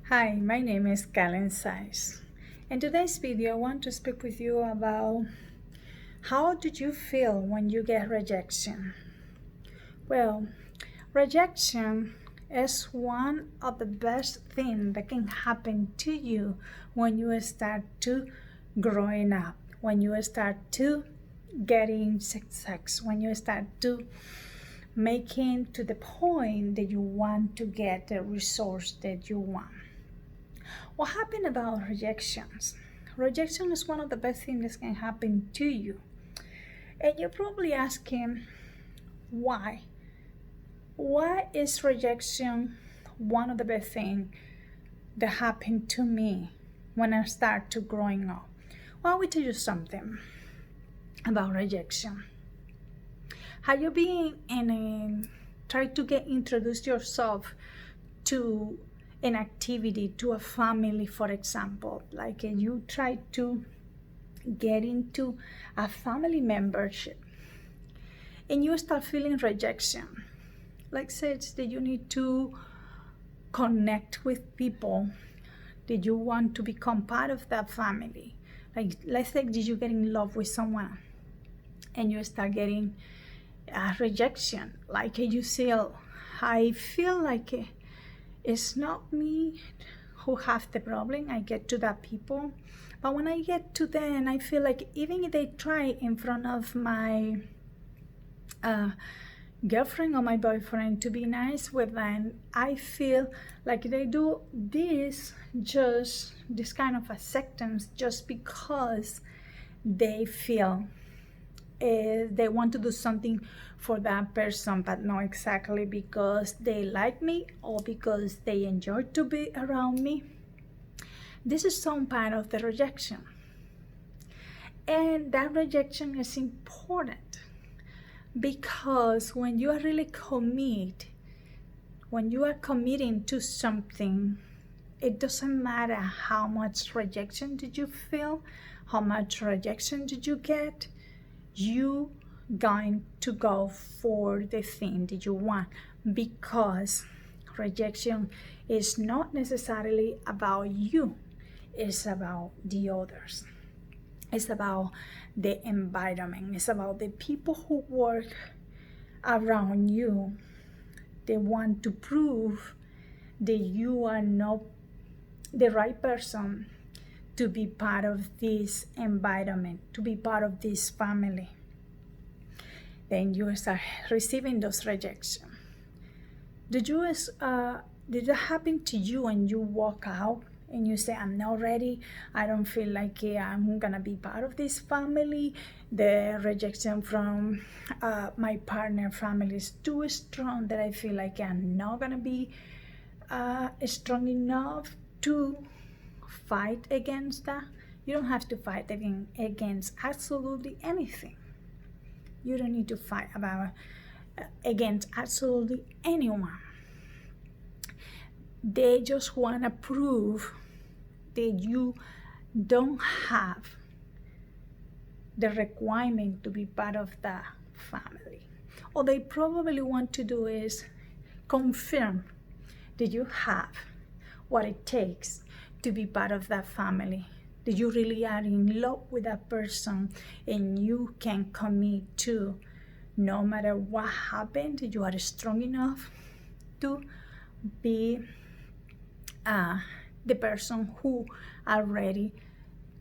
Hi, my name is Kalen Saiz. In today's video, I want to speak with you about how did you feel when you get rejection? Well, rejection is one of the best things that can happen to you when you start to growing up, when you start to getting success, when you start to making to the point that you want to get the resource that you want. What happened about rejections? Rejection is one of the best things that can happen to you. And you're probably asking, why? Why is rejection one of the best things that happened to me when I start to growing up? Well, I will tell you something about rejection. Have you been try to get introduced yourself to an activity, to a family, for example, like you try to get into a family membership and you start feeling rejection, like says that you need to connect with people, that you want to become part of that family. Like let's say that you get in love with someone and you start getting rejection, like you feel, I feel like it's not me who have the problem. I get to that people, but when I get to them, I feel like even if they try in front of my girlfriend or my boyfriend to be nice with them, I feel like they do this kind of acceptance just because they feel they want to do something for that person, but not exactly because they like me or because they enjoy to be around me. This is some part of the rejection. And that rejection is important because when you are really when you are committing to something, it doesn't matter how much rejection did you feel, how much rejection did you get, you going to go for the thing that you want, because rejection is not necessarily about you, it's about the others, it's about the environment, it's about the people who work around you. They want to prove that you are not the right person to be part of this environment, to be part of this family. Then you start receiving those rejections. Did that happen to you and you walk out and you say, I'm not ready, I don't feel like I'm gonna be part of this family, the rejection from my partner family is too strong that I feel like I'm not gonna be strong enough to fight against that? You don't have to fight against absolutely anything. You don't need to fight against absolutely anyone. They just want to prove that you don't have the requirement to be part of that family. All they probably want to do is confirm that you have what it takes to be part of that family, that you really are in love with that person and you can commit to, no matter what happened, you are strong enough to be the person who are ready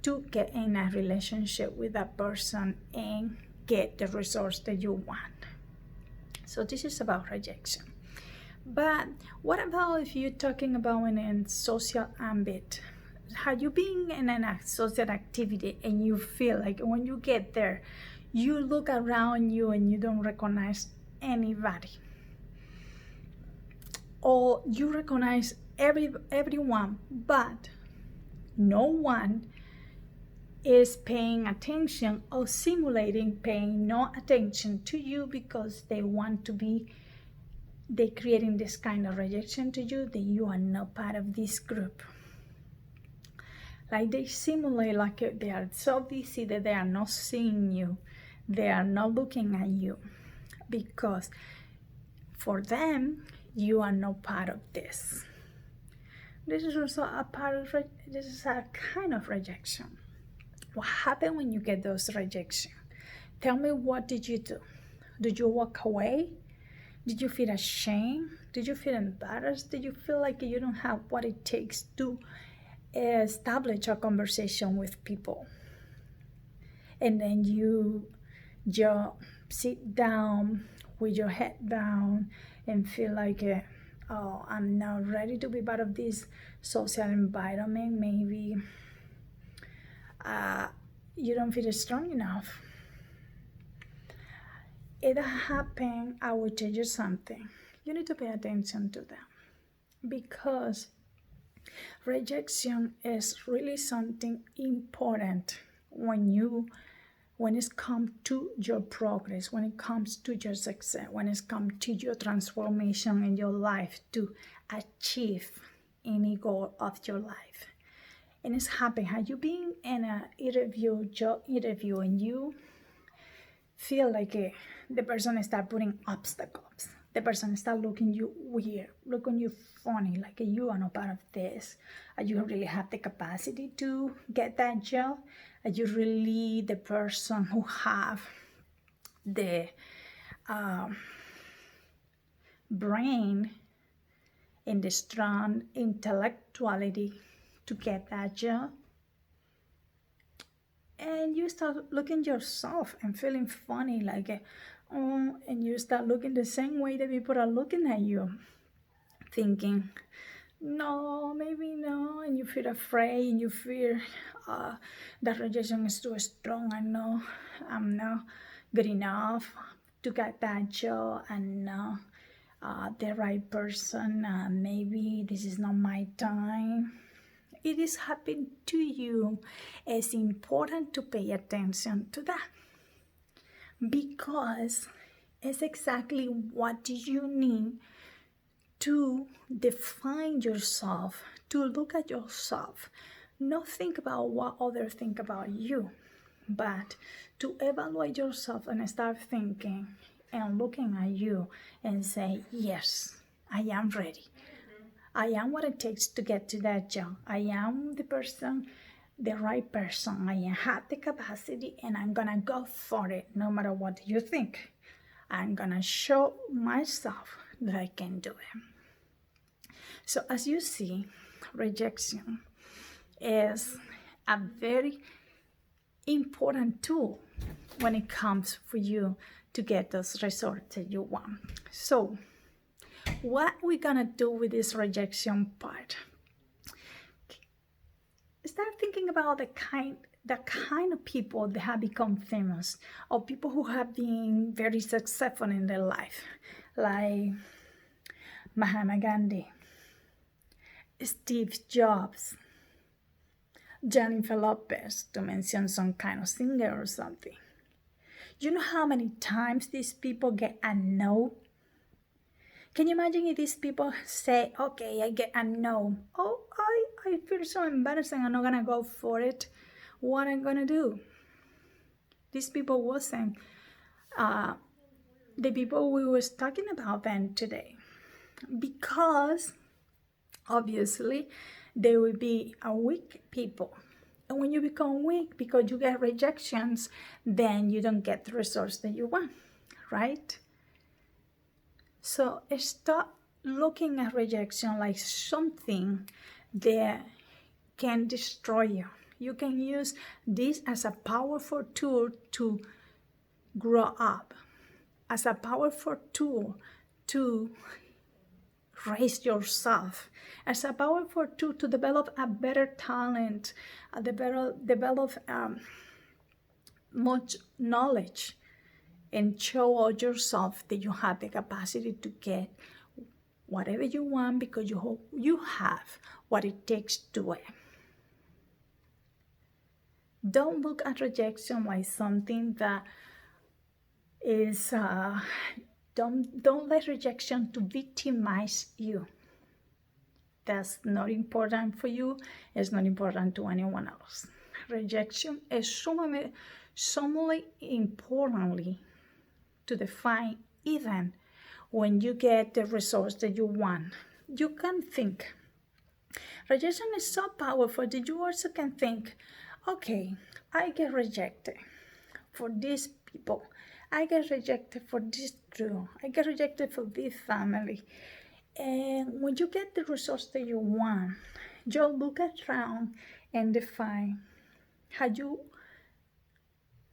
to get in a relationship with that person and get the resource that you want. So this is about rejection. But what about if you're talking about in a social ambit? Have you been in a social activity and you feel like when you get there, you look around you and you don't recognize anybody? Or you recognize everyone, but no one is paying attention or simulating paying no attention to you because they want to be, they're creating this kind of rejection to you that you are not part of this group. Like they simulate like they are so busy that they are not seeing you, they are not looking at you, because for them you are not part of this. This is also a part of this is a kind of rejection. What happened when you get those rejection? Tell me, what did you do? Did you walk away? Did you feel ashamed? Did you feel embarrassed? Did you feel like you don't have what it takes to establish a conversation with people? And then you just sit down with your head down and feel like, oh, I'm not ready to be part of this social environment. Maybe you don't feel strong enough. If that happens, I will tell you something. You need to pay attention to that, because rejection is really something important when it comes to your progress, when it comes to your success, when it comes to your transformation in your life to achieve any goal of your life. And it's happening. Have you been in an interview, job interview, and you feel like the person start putting obstacles? The person start looking you weird, looking you funny, like you are not part of this. You really have the capacity to get that job? Are you really the person who have the brain and the strong intellectuality to get that job? And you start looking yourself and feeling funny, like, oh, and you start looking the same way that people are looking at you, thinking, no, maybe no, and you feel afraid, and you fear that rejection is too strong. I know I'm not good enough to get that job. I'm not the right person. Maybe this is not my time. It is happening to you. It's important to pay attention to that, because it's exactly what you need to define yourself, to look at yourself, not think about what others think about you, but to evaluate yourself and start thinking and looking at you and say, yes, I am ready. I am what it takes to get to that job. I am the person, the right person. I have the capacity, and I'm gonna go for it no matter what you think. I'm gonna show myself that I can do it. So as you see, rejection is a very important tool when it comes for you to get those results that you want. So what we're gonna do with this rejection part? Start thinking about the kind of people that have become famous, or people who have been very successful in their life, like Mahatma Gandhi, Steve Jobs, Jennifer Lopez, to mention some kind of singer or something. You know how many times these people get a no? Can you imagine if these people say, okay, I get a no. Oh, I feel so embarrassed, I'm not gonna go for it. What am I gonna do? These people wasn't the people we was talking about then today. Because obviously they will be a weak people. And when you become weak because you get rejections, then you don't get the results that you want, right? So stop looking at rejection like something that can destroy you. You can use this as a powerful tool to grow up, as a powerful tool to raise yourself, as a powerful tool to develop a better talent, develop much knowledge, and show out yourself that you have the capacity to get whatever you want, because you have what it takes to do it. Don't look at rejection like something that is don't let rejection to victimize you. That's not important for you. It's not important to anyone else. Rejection is somewhat importantly to define, even when you get the results that you want. You can think, Rejection is so powerful that you also can think, okay, I get rejected for these people. I get rejected for this crew. I get rejected for this family. And when you get the results that you want, you'll look around and define how you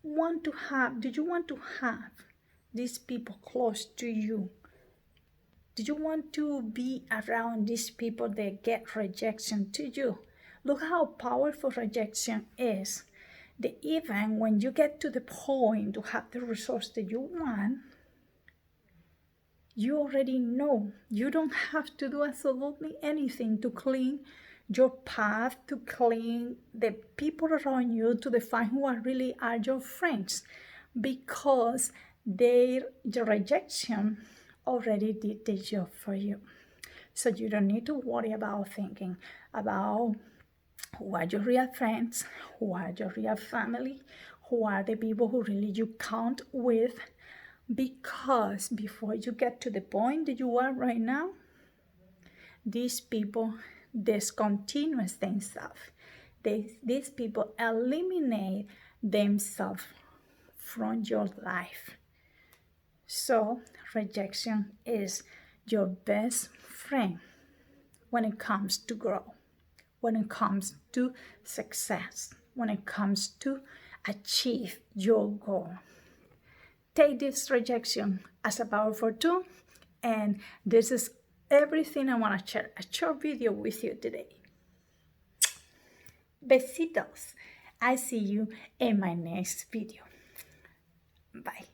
want to have, do you want to have these people close to you? Do you want to be around these people that get rejection to you? Look how powerful rejection is. That even when you get to the point to have the results that you want, you already know. You don't have to do absolutely anything to clean your path, to clean the people around you, to define who really are your friends, because the rejection already did the job for you. So you don't need to worry about thinking about who are your real friends, who are your real family, who are the people who really you count with, because before you get to the point that you are right now, these people discontinue themselves. These people eliminate themselves from your life. So rejection is your best friend when it comes to grow, when it comes to success, when it comes to achieve your goal. Take this rejection as a powerful tool, and this is everything I want to share a short video with you today. Besitos. I see you in my next video. Bye.